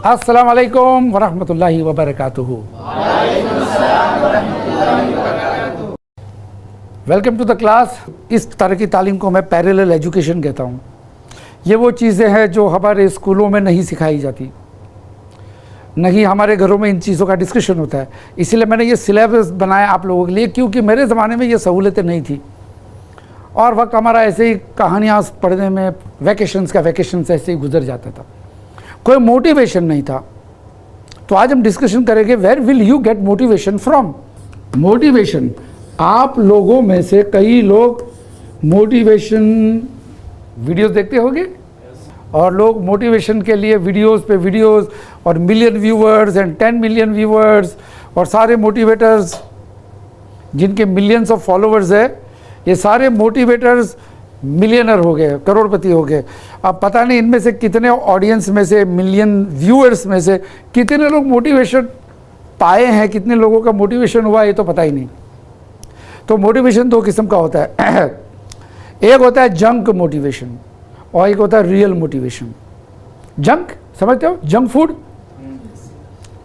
अस्सलाम वालेकुम वरहमतुल्लाहि वबरकातुहू। Welcome to the class. इस तरह की तालीम को मैं पैरेलल एजुकेशन कहता हूँ। ये वो चीज़ें हैं जो हमारे स्कूलों में नहीं सिखाई जाती, नहीं हमारे घरों में इन चीज़ों का डिस्कशन होता है। इसीलिए मैंने ये सिलेबस बनाया आप लोगों के लिए, क्योंकि मेरे ज़माने में ये सहूलतें नहीं थी और वक्त हमारा ऐसे ही कहानियाँ पढ़ने में वैकेशंस ऐसे ही गुजर जाता था, कोई मोटिवेशन नहीं था। तो आज हम डिस्कशन करेंगे where will you get motivation from. Motivation, आप लोगों में से कई लोग मोटिवेशन वीडियोस देखते होंगे और लोग मोटिवेशन के लिए वीडियोस पे वीडियोस और million viewers and 10 million viewers और सारे मोटिवेटर्स जिनके मिलियंस ऑफ फॉलोअर्स है, ये सारे मोटिवेटर्स मिलियनर हो गए, करोड़पति हो गए। अब पता नहीं इनमें से कितने ऑडियंस में से, मिलियन व्यूअर्स में से कितने लोग मोटिवेशन पाए हैं, कितने लोगों का मोटिवेशन हुआ ये तो पता ही नहीं। तो मोटिवेशन दो किस्म का होता है, एक होता है जंक मोटिवेशन और एक होता है रियल मोटिवेशन। जंक समझते हो, जंक फूड।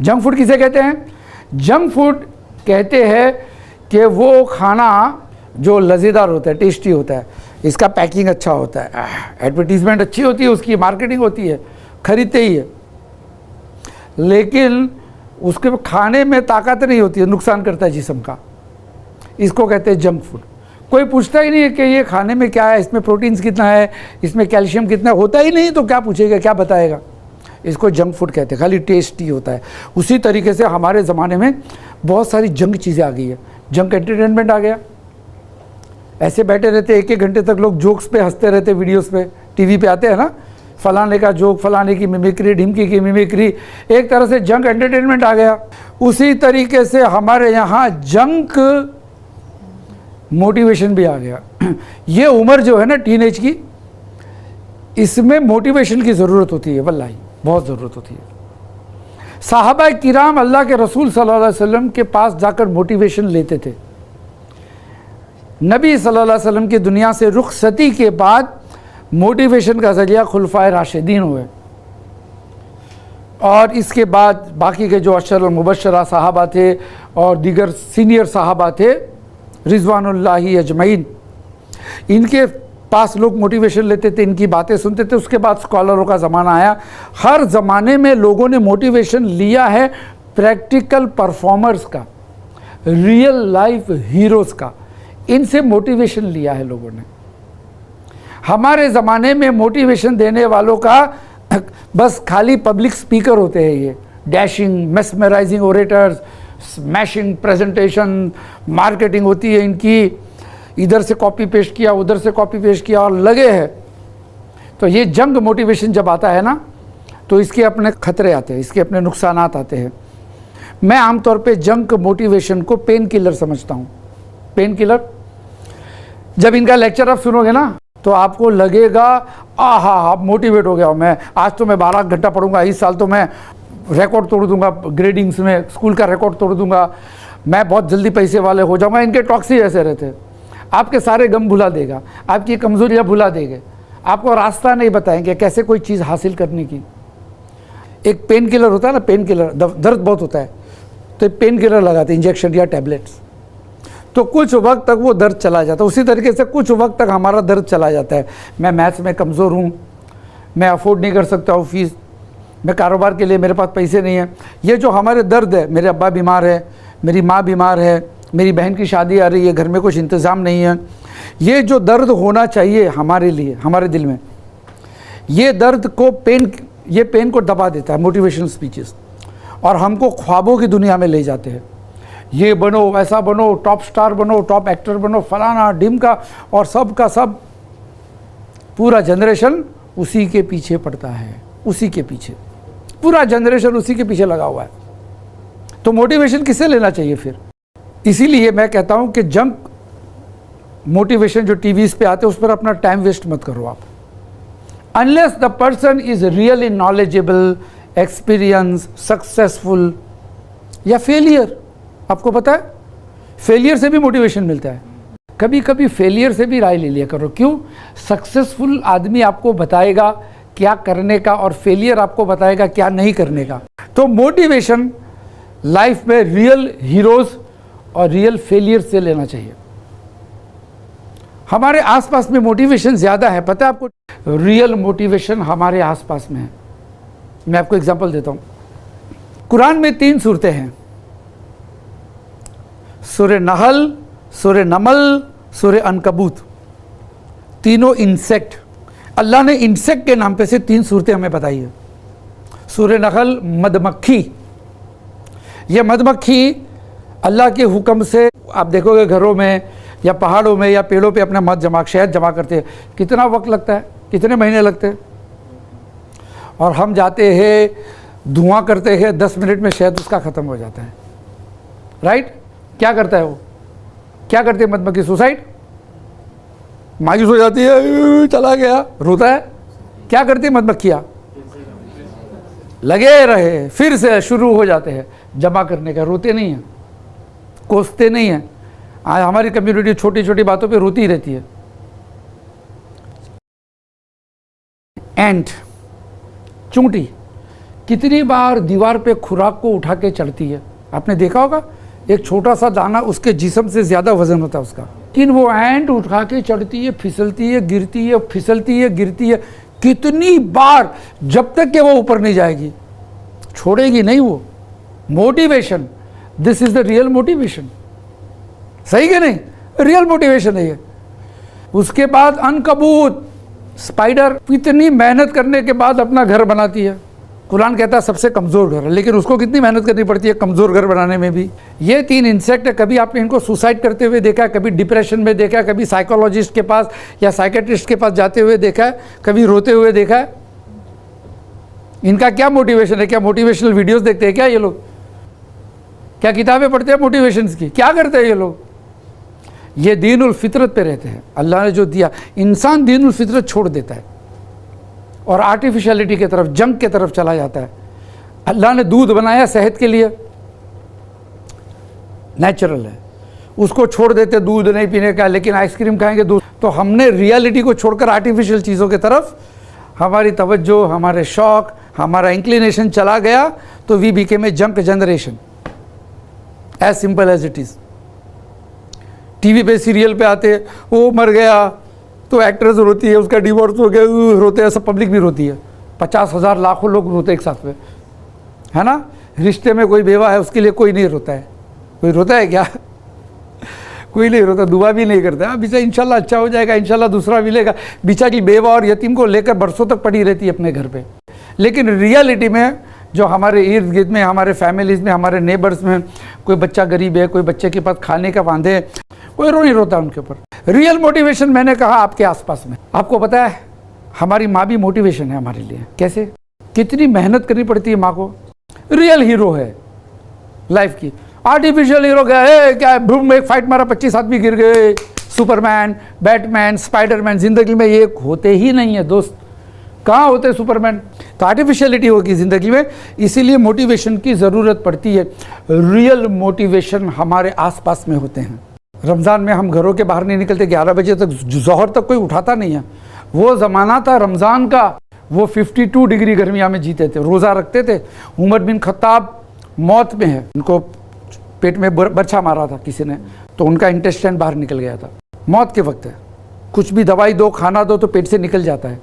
जंक फूड किसे कहते हैं? जंक फूड कहते हैं कि वो खाना जो लजीदार होता है, टेस्टी होता है, इसका पैकिंग अच्छा होता है, एडवर्टीजमेंट अच्छी होती है, उसकी मार्केटिंग होती है, खरीदते ही है, लेकिन उसके खाने में ताकत नहीं होती है, नुकसान करता है जिस्म का। इसको कहते हैं जंक फूड। कोई पूछता ही नहीं है कि ये खाने में क्या है, इसमें प्रोटीन्स कितना है, इसमें कैल्शियम कितना होता ही नहीं, तो क्या पूछेगा, क्या बताएगा। इसको जंक फूड कहते हैं, खाली टेस्टी होता है। उसी तरीके से हमारे ज़माने में बहुत सारी जंक चीज़ें आ गई है। जंक एंटरटेनमेंट आ गया, ऐसे बैठे रहते 1-1 घंटे तक लोग जोक्स पे हंसते रहते, वीडियोस पे, टीवी पे आते हैं ना, फलाने का जोक, फलाने की मिमिक्री, ढिमकी की मिमिक्री, एक तरह से जंक एंटरटेनमेंट आ गया। उसी तरीके से हमारे यहाँ जंक मोटिवेशन भी आ गया। ये उम्र जो है ना टीनेज की, इसमें मोटिवेशन की ज़रूरत होती है, वल्लाही बहुत ज़रूरत होती है। साहबा किराम अल्लाह के रसूल सल्लल्लाहु अलैहि वसल्लम के पास जाकर मोटिवेशन लेते थे। नबी सल्लल्लाहु अलैहि वसल्लम की दुनिया से रुखसती के बाद मोटिवेशन का ज़रिया खुलफाए राशिदीन हुए और इसके बाद बाकी के जो अशर मुबशरा साहबा थे और दीगर सीनियर साहबा थे रिज़वानुल्लाहि अजमईन, इनके पास लोग मोटिवेशन लेते थे, इनकी बातें सुनते थे। उसके बाद स्कॉलरों का ज़माना आया। हर ज़माने में लोगों ने मोटिवेशन लिया है प्रैक्टिकल परफॉर्मर्स का, रियल लाइफ हीरोज़ का, इनसे मोटिवेशन लिया है लोगों ने। हमारे ज़माने में मोटिवेशन देने वालों का बस खाली पब्लिक स्पीकर होते हैं, ये dashing mesmerising orators, smashing presentation, marketing होती है इनकी, इधर से कॉपी पेस्ट किया, उधर से कॉपी पेस्ट किया और लगे हैं। तो ये जंग मोटिवेशन जब आता है ना, तो इसके अपने खतरे आते हैं, इसके अपने नुकसानात आते हैं। मैं आमतौर पे जंग मोटिवेशन को पेन किलर समझता हूँ। पेन किलर, जब इनका लेक्चर आप सुनोगे ना तो आपको लगेगा आहा मोटिवेट हो गया हूँ मैं, आज तो मैं 12 घंटा पढ़ूंगा, इस साल तो मैं रिकॉर्ड तोड़ दूंगा, ग्रेडिंग्स में स्कूल का रिकॉर्ड तोड़ दूंगा, मैं बहुत जल्दी पैसे वाले हो जाऊंगा। इनके टॉक्स ही ऐसे रहते हैं, आपके सारे गम भुला देगा, आपकी कमजोरियाँ भुला देंगे, आपको रास्ता नहीं बताएंगे कैसे कोई चीज़ हासिल करने की। एक पेन किलर होता है ना, पेन किलर, दर्द बहुत होता है तो पेन किलर लगाते हैं, इंजेक्शन या टैबलेट्स, तो कुछ वक्त तक वो दर्द चला जाता है। उसी तरीके से कुछ वक्त तक हमारा दर्द चला जाता है। मैं मैथ्स में कमज़ोर हूँ, मैं अफोर्ड नहीं कर सकता हूँ फीस, मैं कारोबार के लिए मेरे पास पैसे नहीं हैं। ये जो हमारे दर्द है, मेरे अब्बा बीमार है, मेरी माँ बीमार है, मेरी बहन की शादी आ रही है, घर में कुछ इंतज़ाम नहीं है, ये जो दर्द होना चाहिए हमारे लिए, हमारे दिल में, ये दर्द को ये पेन को दबा देता है मोटिवेशनल स्पीचेस, और हमको ख्वाबों की दुनिया में ले जाते हैं। ये बनो, वैसा बनो, टॉप स्टार बनो, टॉप एक्टर बनो, फलाना ढिमका, और सब का सब पूरा जनरेशन उसी के पीछे पड़ता है, उसी के पीछे पूरा जनरेशन उसी के पीछे लगा हुआ है। तो मोटिवेशन किससे लेना चाहिए फिर? इसीलिए मैं कहता हूं कि जंक मोटिवेशन जो टीवीज पे आते हैं उस पर अपना टाइम वेस्ट मत करो आप। Unless the person is really knowledgeable, experience, successful या फेलियर। आपको पता है फेलियर से भी मोटिवेशन मिलता है। कभी कभी फेलियर से भी राय ले लिया करो। क्यों? सक्सेसफुल आदमी आपको बताएगा क्या करने का और फेलियर आपको बताएगा क्या नहीं करने का। तो मोटिवेशन लाइफ में रियल हीरोज और रियल फेलियर से लेना चाहिए। हमारे आसपास में मोटिवेशन ज़्यादा है, पता है आपको? रियल मोटिवेशन हमारे आसपास में है। मैं आपको एग्जांपल देता हूँ। कुरान में 3 सूरतें हैं, सूरह नहल, सूरह नमल, सूरह अनकबूत। तीनों इंसेक्ट, अल्लाह ने इंसेक्ट के नाम पे से 3 सूरतें हमें बताई है। सूरह नहल मधुमक्खी, ये मधुमक्खी अल्लाह के हुक्म से, आप देखोगे घरों में या पहाड़ों में या पेड़ों पे अपना शहद जमा करते हैं। कितना वक्त लगता है, कितने महीने लगते हैं, और हम जाते हैं धुआं करते हैं, 10 मिनट में शहद उसका ख़त्म हो जाता है, राइट? क्या करता है वो, क्या करती है मधुमक्खी? सुसाइड, मायूस हो जाती है, चला गया, रोता है। क्या करती है मधुमक्खियाँ? लगे रहे, फिर से शुरू हो जाते हैं जमा करने का। रोते नहीं हैं, कोसते नहीं हैं। आज हमारी कम्युनिटी छोटी छोटी बातों पे रोती रहती है। एंट, चूंटी, कितनी बार दीवार पे खुराक को उठा के चढ़ती है, आपने देखा होगा? एक छोटा सा दाना उसके जिस्म से ज़्यादा वजन होता है उसका, लेकिन वो एंट उठा के चढ़ती है, फिसलती है, गिरती है, फिसलती है, गिरती है, कितनी बार, जब तक कि वो ऊपर नहीं जाएगी, छोड़ेगी नहीं वो। Motivation, this is the real motivation, सही कि नहीं? रियल मोटिवेशन है ये। उसके बाद अनकबूत, स्पाइडर, कितनी मेहनत करने के बाद अपना घर बनाती है। कुरान कहता है सबसे कमज़ोर घर है, लेकिन उसको कितनी मेहनत करनी पड़ती है कमज़ोर घर बनाने में भी। ये 3 इंसेक्ट है, कभी आपने इनको सुसाइड करते हुए देखा है, कभी डिप्रेशन में देखा है, कभी साइकोलॉजिस्ट के पास या साइकेट्रिस्ट के पास जाते हुए देखा है, कभी रोते हुए देखा है? इनका क्या मोटिवेशन है? क्या मोटिवेशनल वीडियोस देखते हैं क्या ये लोग? क्या किताबें पढ़ते हैं मोटिवेशंस की? क्या करते हैं ये लोग? ये दीनुल फितरत पे रहते हैं। अल्लाह ने जो दिया, इंसान दीनुल फितरत छोड़ देता है और आर्टिफिशियलिटी की तरफ, जंक की तरफ चला जाता है। अल्लाह ने दूध बनाया सेहत के लिए, नेचुरल है, उसको छोड़ देते दूध नहीं पीने का, लेकिन आइसक्रीम खाएंगे दूध। तो हमने रियलिटी को छोड़कर आर्टिफिशियल चीज़ों की तरफ हमारी तवज्जो, हमारे शौक, हमारा इंक्लिनेशन चला गया, तो we became a junk generation, as simple as it is. TV पे सीरियल पे आते, वो मर गया तो एक्ट्रेस रोती है, उसका डिवोर्स हो गया, रोते हैं, सब पब्लिक भी रोती है, 50,000 लाखों लोग रोते एक साथ में, है ना? रिश्ते में कोई बेवा है, उसके लिए कोई नहीं रोता है। कोई रोता है क्या? कोई नहीं रोता, दुआ भी नहीं करता। बेचा इंशाल्लाह अच्छा हो जाएगा, इंशाल्लाह दूसरा मिलेगा। बेचारी बेवा और यतीम को लेकर बरसों तक पड़ी रहती है अपने घर पे। लेकिन रियलिटी में जो हमारे इर्द गिर्द में, हमारे फैमिलीज़ में, हमारे नेबर्स में कोई बच्चा गरीब है, कोई बच्चे के पास खाने का वांदे है, कोई रो नहीं रोता उनके ऊपर। रियल मोटिवेशन मैंने कहा आपके आसपास में। आपको पता है हमारी माँ भी मोटिवेशन है हमारे लिए। कैसे? कितनी मेहनत करनी पड़ती है माँ को। रियल हीरो है लाइफ की। आर्टिफिशियल हीरो क्या है? क्या भूम में एक फाइट मारा, 25 आदमी गिर गए, सुपरमैन, बैटमैन, स्पाइडरमैन। जिंदगी में ये होते ही नहीं है दोस्त। कहाँ होते सुपरमैन? तो आर्टिफिशियलिटी होगी ज़िंदगी में, इसीलिए मोटिवेशन की ज़रूरत पड़ती है। रियल मोटिवेशन हमारे आसपास में होते हैं। रमज़ान में हम घरों के बाहर नहीं निकलते, 11 बजे तक, ज़ोहर तक कोई उठाता नहीं है। वो ज़माना था रमज़ान का, वो 52 डिग्री गर्मिया में जीते थे, रोज़ा रखते थे। उमर बिन खत्ताब मौत में है, उनको पेट में बर्छा मारा था किसी ने, तो उनका इंटेस्टाइन बाहर निकल गया था। मौत के वक्त है, कुछ भी दवाई दो, खाना दो तो पेट से निकल जाता है।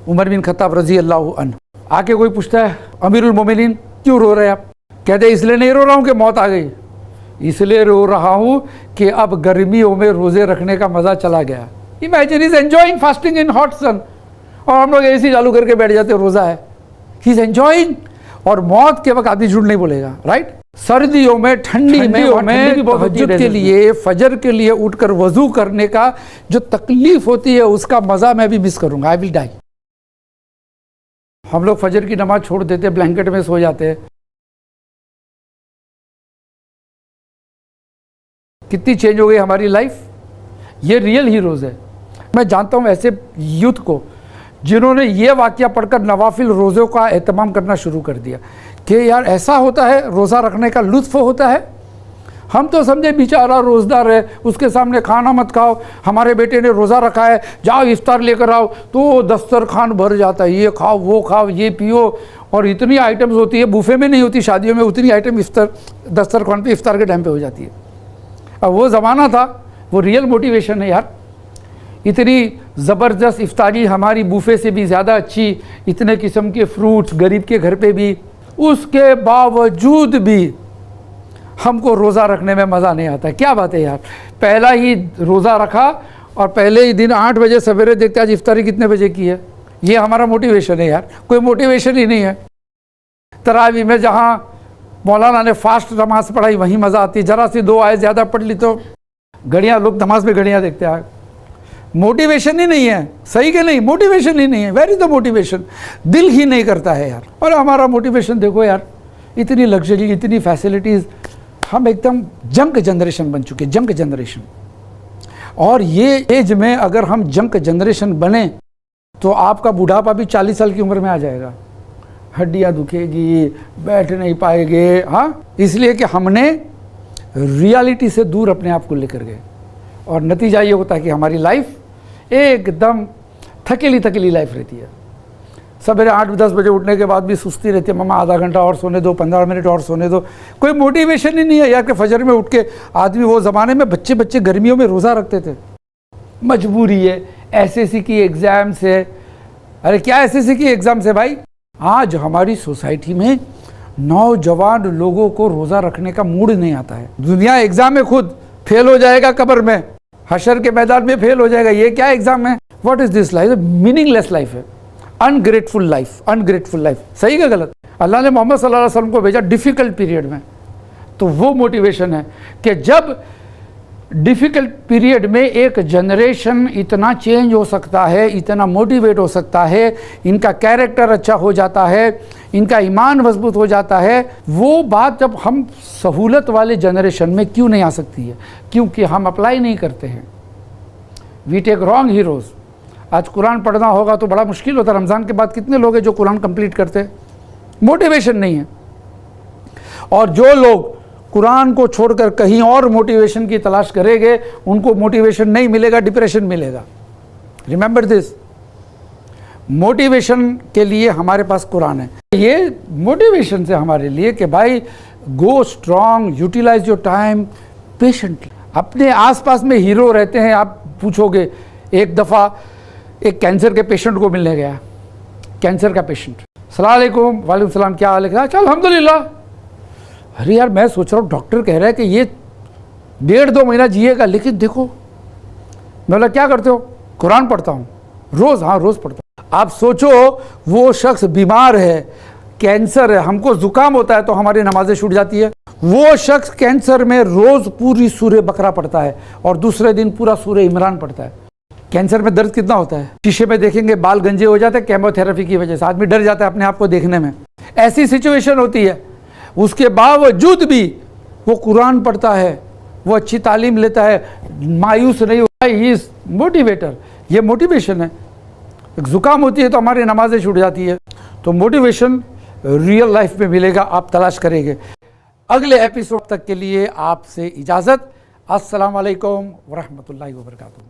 उमर बिन खत्ताब रजी अल्लाह अन्हु। आके कोई पूछता है अमीरुल मोमिनीन क्यों रो रहे हैं आप? कहते इसलिए नहीं रो रहा हूँ कि मौत आ गई, इसलिए रो रहा हूँ कि अब गर्मियों में रोज़े रखने का मज़ा चला गया। Imagine is enjoying fasting in hot sun, और हम लोग एसी चालू करके बैठ जाते, रोज़ा है, ही इज एंजॉइंग। और मौत के वक्त आदमी झूठ नहीं बोलेगा, राइट? सर्दियों में, ठंडी में तहज्जुद के लिए, फजर के लिए उठकर वजू करने का जो तकलीफ होती है, उसका मज़ा मैं भी मिस करूँगा। I will die. हम लोग फजर की नमाज छोड़ देते, ब्लैंकेट में सो जाते हैं। कितनी चेंज हो गई हमारी लाइफ। ये रियल हीरोज़ है। मैं जानता हूँ ऐसे यूथ को जिन्होंने ये वाक़या पढ़कर नवाफिल रोज़ों का एहतमाम करना शुरू कर दिया कि यार ऐसा होता है, रोज़ा रखने का लुत्फ़ होता है। हम तो समझे बेचारा रोज़दार है, उसके सामने खाना मत खाओ। हमारे बेटे ने रोज़ा रखा है, जाओ इफ्तार लेकर आओ, तो दस्तरखान भर जाता है, ये खाओ वो खाओ ये पियो, और इतनी आइटम्स होती है, बुफे में नहीं होती, शादियों में उतनी आइटम दस्तरखान पे इफ्तार के टाइम पे हो जाती है। अब वो ज़माना था, वो रियल मोटिवेशन है यार। इतनी ज़बरदस्त इफ्तारी हमारी बुफे से भी ज़्यादा अच्छी, इतने किस्म के फ्रूट्स गरीब के घर पे भी, उसके बावजूद भी हमको रोज़ा रखने में मज़ा नहीं आता है। क्या बात है यार, पहला ही रोज़ा रखा और पहले ही दिन 8 बजे सवेरे देखते आज इफ्तारी कितने बजे की है। ये हमारा मोटिवेशन है यार, कोई मोटिवेशन ही नहीं है। तरावी में जहाँ मौलाना ने फास्ट नमाज पढ़ाई वहीं मज़ा आती, ज़रा सी 2 आयत ज़्यादा पढ़ ली तो घड़ियाँ, लोग नमाज में घड़ियाँ देखते हैं। मोटिवेशन ही नहीं है, सही के नहीं, मोटिवेशन ही नहीं है। वेर इज द मोटिवेशन, दिल ही नहीं करता है यार। और हमारा मोटिवेशन देखो यार, इतनी लग्जरी, इतनी फैसिलिटीज़, हम एकदम जंक जनरेशन बन चुके, जंक जनरेशन। और ये एज में अगर हम जंक जनरेशन बने तो आपका बुढ़ापा भी 40 साल की उम्र में आ जाएगा, हड्डियाँ दुखेगी, बैठ नहीं पाएंगे। हाँ, इसलिए कि हमने रियलिटी से दूर अपने आप को लेकर गए, और नतीजा ये होता है कि हमारी लाइफ एकदम थकेली थकेली लाइफ रहती है। सवेरे 8-10 बजे उठने के बाद भी सुस्ती रहती है, मम्मा आधा घंटा और सोने दो, 15 मिनट और सोने दो। कोई मोटिवेशन ही नहीं है यार कि फजर में उठ के आदमी, वो ज़माने में बच्चे गर्मियों में रोज़ा रखते थे, मजबूरी है, एसएससी की एग्ज़ाम्स है। अरे क्या एसएससी की एग्ज़ाम्स है भाई, आज हमारी सोसाइटी में नौजवान लोगों को रोज़ा रखने का मूड नहीं आता है। दुनिया एग्ज़ाम में खुद फेल हो जाएगा, कब्र में हशर के मैदान में फेल हो जाएगा। ये क्या एग्ज़ाम है, what is this life, meaningless life है, अनग्रेटफुल लाइफ, अनग्रेटफुल लाइफ। सही का गलत? अल्लाह ने मोहम्मद सल्लल्लाहु अलैहि वसल्लम को भेजा डिफ़िकल्ट पीरियड में, तो वो मोटिवेशन है कि जब डिफ़िकल्ट पीरियड में एक जनरेशन इतना चेंज हो सकता है, इतना मोटिवेट हो सकता है, इनका कैरेक्टर अच्छा हो जाता है, इनका ईमान मजबूत हो जाता है, वो बात जब हम सहूलत वाले जनरेशन में क्यों नहीं आ सकती है? क्योंकि हम अप्लाई नहीं करते हैं। We take wrong heroes. आज कुरान पढ़ना होगा तो बड़ा मुश्किल होता है। रमज़ान के बाद कितने लोग हैं जो कुरान कंप्लीट करते हैं? मोटिवेशन नहीं है। और जो लोग कुरान को छोड़कर कहीं और मोटिवेशन की तलाश करेंगे, उनको मोटिवेशन नहीं मिलेगा, डिप्रेशन मिलेगा। रिमेंबर दिस, मोटिवेशन के लिए हमारे पास कुरान है। ये मोटिवेशन से हमारे लिए कि भाई go strong, utilise your time patiently. अपने आसपास में हीरो रहते हैं। आप पूछोगे, एक दफ़ा एक कैंसर के पेशेंट को मिलने गया, कैंसर का पेशेंट, अस्सलाम वालेकुम। वालेकुम सलाम, क्या हाल है? अच्छा अल्हम्दुलिल्लाह। अरे यार मैं सोच रहा हूँ, डॉक्टर कह रहा है कि ये 1.5-2 महीना जिएगा, लेकिन देखो। मैं बोला क्या करते हो? कुरान पढ़ता हूँ रोज़। हाँ रोज़ पढ़ता हूँ। आप सोचो, वो शख्स बीमार है, कैंसर है, हमको ज़ुकाम होता है तो हमारी नमाजें छूट जाती है। वो शख्स कैंसर में रोज़ पूरी सूरह बकरा पढ़ता है और दूसरे दिन पूरा सूरह इमरान पढ़ता है। कैंसर में दर्द कितना होता है, शीशे में देखेंगे बाल गंजे हो जाते हैं, केमोथेरेपी की वजह से आदमी डर जाता है अपने आप को देखने में। ऐसी सिचुएशन होती है, उसके बावजूद भी वो कुरान पढ़ता है, वो अच्छी तालीम लेता है, मायूस नहीं होता है। He is motivator. ये मोटिवेशन है। ज़ुकाम होती है तो हमारी नमाजें छूट जाती है। तो मोटिवेशन रियल लाइफ में मिलेगा, आप तलाश करेंगे। अगले एपिसोड तक के लिए आपसे इजाज़त। अस्सलाम वालेकुम व रहमतुल्लाहि व बरकातुहू।